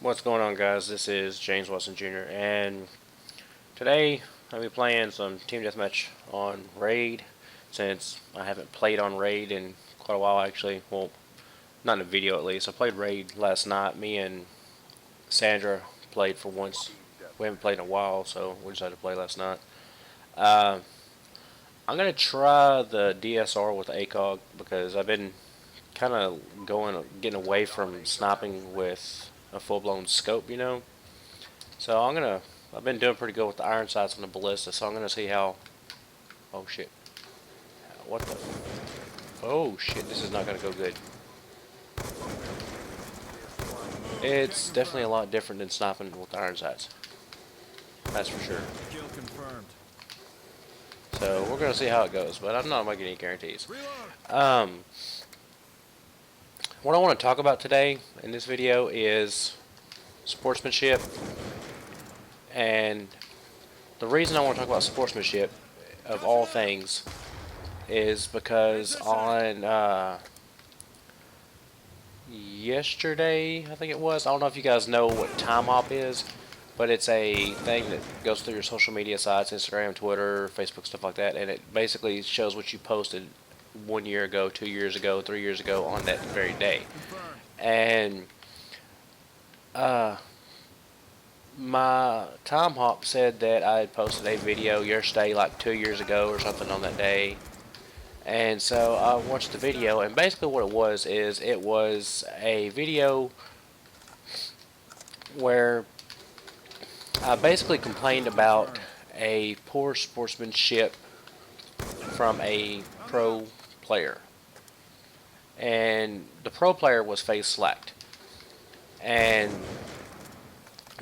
What's going on, guys? This is JamesWatsonJr. and today I'll be playing some team deathmatch on Raid, since I haven't played on Raid in quite a while actually. Well, not in a video at least. I played Raid last night. Me and Sandra played for once. We haven't played in a while, so we decided to play last night. Uh, I'm gonna try the DSR with the ACOG because I've been kind of getting away from sniping with a full-blown scope. So I've been doing pretty good with the iron sights on the ballista, so I'm gonna see how. Oh shit! What the? Oh shit! This is not gonna go good. It's definitely a lot different than sniping with the iron sights. That's for sure. Kill confirmed. So we're gonna see how it goes, but I'm not making any guarantees. Um, what I want to talk about today in this video is sportsmanship, and the reason I want to talk about sportsmanship, of all things, is because on yesterday, I think it was, I don't know if you guys know what time hop is, but it's a thing that goes through your social media sites, Instagram, Twitter, Facebook, stuff like that, and it basically shows what you posted 1 year ago, 2 years ago, 3 years ago on that very day. And my time hop said that I had posted a video yesterday, like 2 years ago or something, on that day. And so I watched the video, and basically what it was is it was a video where I basically complained about a poor sportsmanship from a pro player. And the pro player was FaZe Slacked. And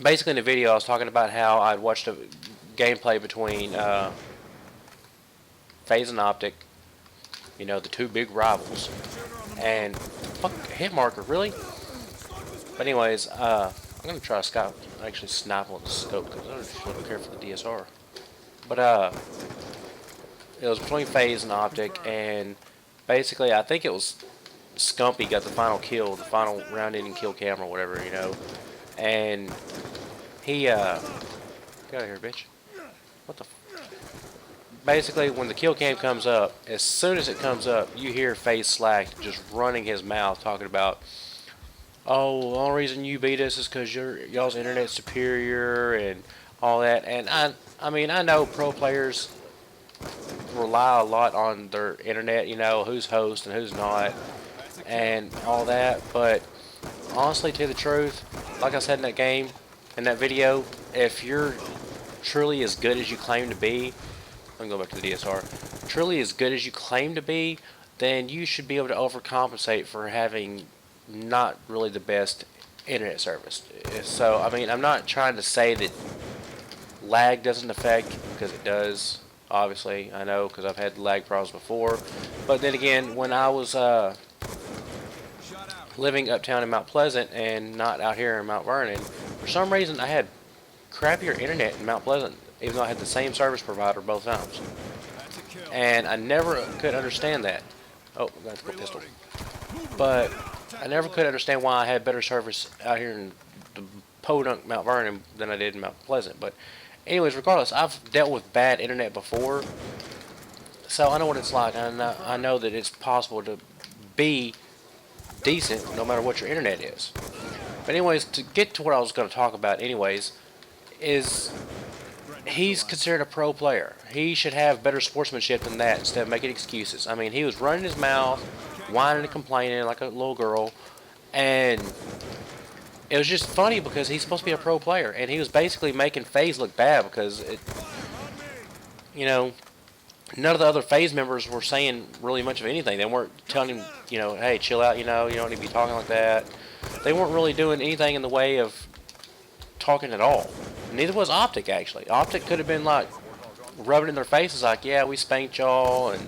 basically in the video I was talking about how I'd watched a gameplay between FaZe and Optic, the two big rivals. And fuck, hit marker, really? But anyways, I'm gonna try to actually snipe with the scope because I just don't care for the DSR. But it was between FaZe and Optic, and basically I think it was Scumpy got the final kill, the final round-ending kill cam or whatever, and he get out of here, bitch. What the? Basically, when the kill cam comes up, as soon as it comes up, you hear FaZe Slack just running his mouth talking about, oh, the only reason you beat us is because y'all's internet's superior and all that. And I mean, I know pro players rely a lot on their internet, who's host and who's not, and all that. But honestly, to the truth, like I said in that video, if you're truly as good as you claim to be, let me go back to the DSR, truly as good as you claim to be, then you should be able to overcompensate for having not really the best internet service. So, I mean, I'm not trying to say that lag doesn't affect, because it does, obviously. I know, because I've had lag problems before. But then again, when I was living uptown in Mount Pleasant and not out here in Mount Vernon, for some reason I had crappier internet in Mount Pleasant, even though I had the same service provider both times. And I never could understand that. Oh, that's a pistol. But I never could understand why I had better service out here in the podunk Mount Vernon than I did in Mount Pleasant. But anyways, regardless, I've dealt with bad internet before, so I know what it's like. I know that it's possible to be decent no matter what your internet is. But anyways, to get to what I was going to talk about anyways, is he's considered a pro player. He should have better sportsmanship than that instead of making excuses. I mean, he was running his mouth, whining and complaining like a little girl, and it was just funny because he's supposed to be a pro player, and he was basically making FaZe look bad because none of the other FaZe members were saying really much of anything. They weren't telling him, hey, chill out, you don't need to be talking like that. They weren't really doing anything in the way of talking at all. Neither was Optic, actually. Optic could have been like rubbing in their faces like, yeah, we spanked y'all, and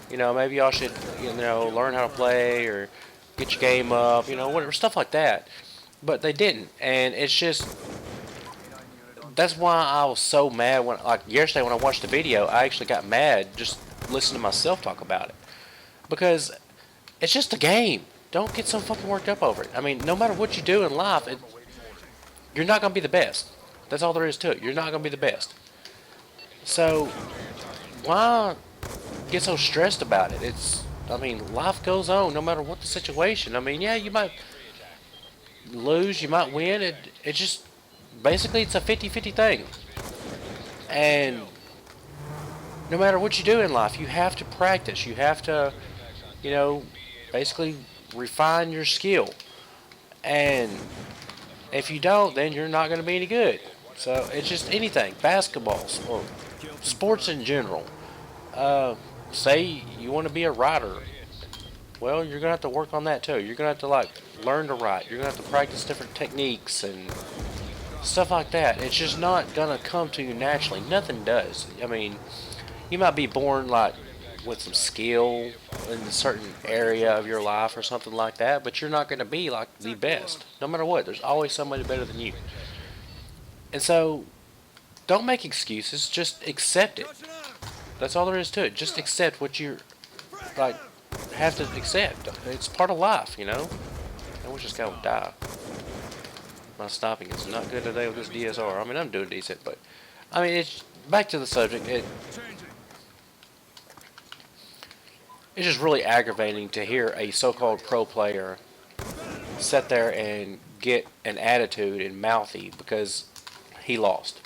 maybe y'all should learn how to play or get your game up, whatever, stuff like that. But they didn't, and it's just, that's why I was so mad when, like yesterday when I watched the video, I actually got mad just listening to myself talk about it, because it's just a game. Don't get so fucking worked up over it. I mean, no matter what you do in life, you're not going to be the best. That's all there is to it. You're not going to be the best. So, why get so stressed about it? I mean, life goes on no matter what the situation. I mean, yeah, you might lose, you might win. It just, basically, it's a 50-50 thing. And no matter what you do in life, you have to practice. You have to, you know, basically refine your skill. And if you don't, then you're not going to be any good. So it's just anything, basketball or sports in general. Say you want to be a writer. Well, you're going to have to work on that too. You're going to have to like learn to write. You're going to have to practice different techniques and stuff like that. It's just not going to come to you naturally. Nothing does. I mean, you might be born like with some skill in a certain area of your life or something like that, but you're not going to be like the best. No matter what, there's always somebody better than you. And so, don't make excuses. Just accept it. That's all there is to it. Just accept what you're like have to accept. It's part of life, you know. I wish this guy would die. My stopping is not good today with this DSR. I mean, I'm doing decent, but I mean, it's back to the subject. It's just really aggravating to hear a so-called pro player sit there and get an attitude and mouthy because he lost.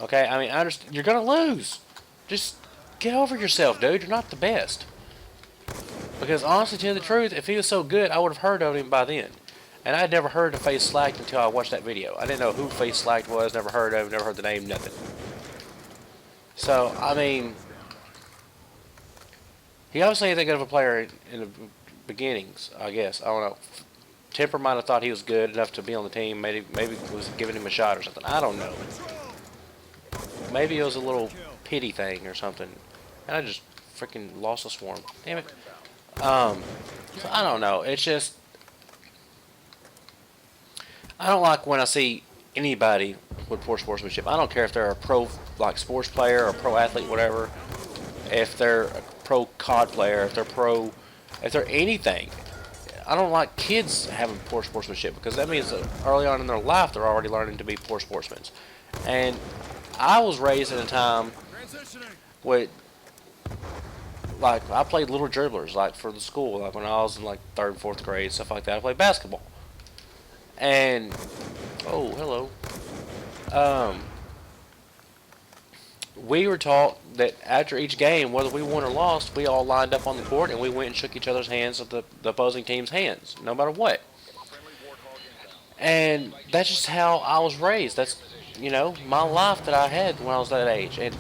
Okay, I mean, I understand you're gonna lose. Just get over yourself, dude. You're not the best. Because honestly, to tell you the truth, if he was so good, I would have heard of him by then. And I'd never heard of Face Slacked until I watched that video. I didn't know who Face Slacked was. Never heard of him. Never heard the name. Nothing. So I mean, he obviously ain't that good of a player in the beginnings, I guess. I don't know. Temper might have thought he was good enough to be on the team. Maybe was giving him a shot or something. I don't know. Maybe it was a little pity thing or something. And I just freaking lost a swarm. Damn it. So I don't know. It's just, I don't like when I see anybody with poor sportsmanship. I don't care if they're a pro like sports player or pro athlete, whatever. If they're a pro COD player, if they're anything. I don't like kids having poor sportsmanship because that means that early on in their life they're already learning to be poor sportsmen. And I was raised in a time with, like, I played little dribblers, like, for the school, like, when I was in, like, 3rd and 4th grade, stuff like that. I played basketball. And, oh, hello. We were taught that after each game, whether we won or lost, we all lined up on the court and we went and shook each other's hands of the opposing team's hands, no matter what. And that's just how I was raised. That's, you know, my life that I had when I was that age. And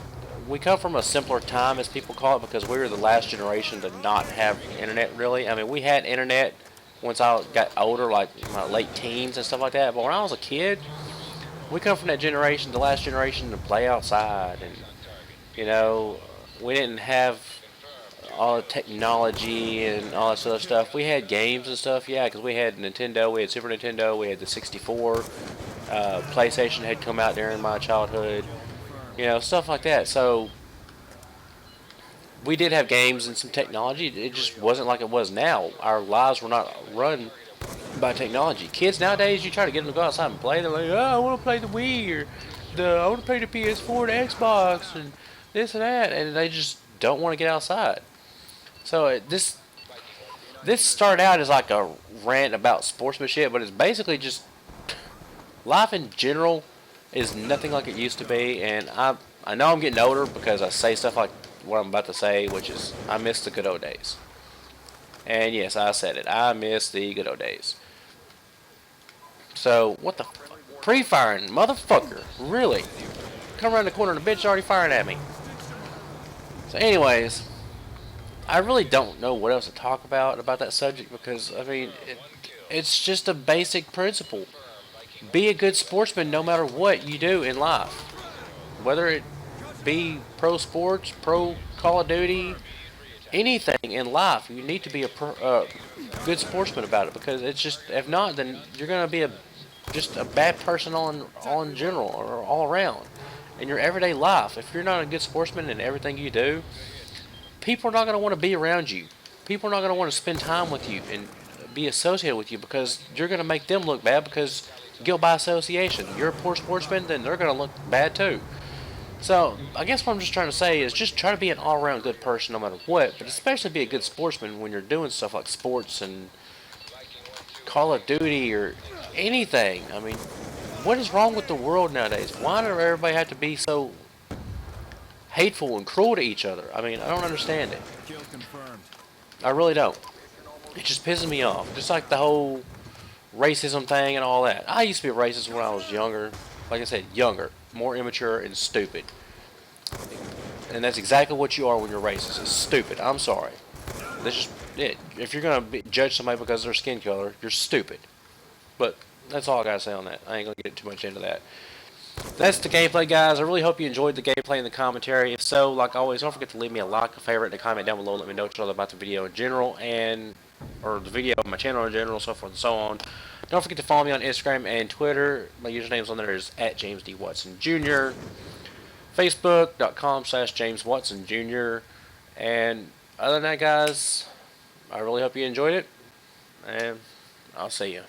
we come from a simpler time, as people call it, because we were the last generation to not have internet, really. I mean, we had internet once I got older, like my late teens and stuff like that. But when I was a kid, we come from that generation, the last generation, to play outside. And, you know, we didn't have all the technology and all that sort of stuff. We had games and stuff, yeah, because we had Nintendo, we had Super Nintendo, we had the 64. PlayStation had come out during my childhood. You know, stuff like that. So, we did have games and some technology. It just wasn't like it was now. Our lives were not run by technology. Kids nowadays, you try to get them to go outside and play, they're like, oh, I want to play the Wii, or I want to play the PS4, the Xbox, and this and that, and they just don't want to get outside. So this started out as like a rant about sportsmanship, but it's basically just life in general is nothing like it used to be, and I know I'm getting older because I say stuff like what I'm about to say, which is I miss the good old days. And yes, I said it. I miss the good old days. So, what the pre-firing, motherfucker, really? Come around the corner and the bitch already firing at me. So anyways, I really don't know what else to talk about that subject because, I mean, it's just a basic principle. Be a good sportsman no matter what you do in life. Whether it be pro sports, pro Call of Duty, anything in life, you need to be a good sportsman about it because it's just, if not, then you're going to be just a bad person on general or all around. In your everyday life, if you're not a good sportsman in everything you do, people are not going to want to be around you. People are not going to want to spend time with you and be associated with you because you're going to make them look bad because guilt by association. You're a poor sportsman, then they're going to look bad too. So, I guess what I'm just trying to say is just try to be an all around good person no matter what, but especially be a good sportsman when you're doing stuff like sports and Call of Duty or anything. I mean, what is wrong with the world nowadays? Why does everybody have to be so hateful and cruel to each other? I mean, I don't understand it. I really don't. It just pisses me off. Just like the whole racism thing and all that. I used to be racist when I was younger. Like I said, younger, more immature and stupid. And that's exactly what you are when you're racist. It's stupid. I'm sorry. That's just it. If you're gonna judge somebody because of their skin color, you're stupid. But that's all I gotta say on that. I ain't gonna get too much into that. That's the gameplay, guys. I really hope you enjoyed the gameplay and the commentary. If so, like always, don't forget to leave me a like, a favorite, and a comment down below. Let me know what you thought about the video in general and or the video, my channel in general, so forth and so on. Don't forget to follow me on Instagram and Twitter. My usernames on there is at JamesWatsonJr. Facebook.com/JamesWatsonJr. And other than that, guys, I really hope you enjoyed it. And I'll see you.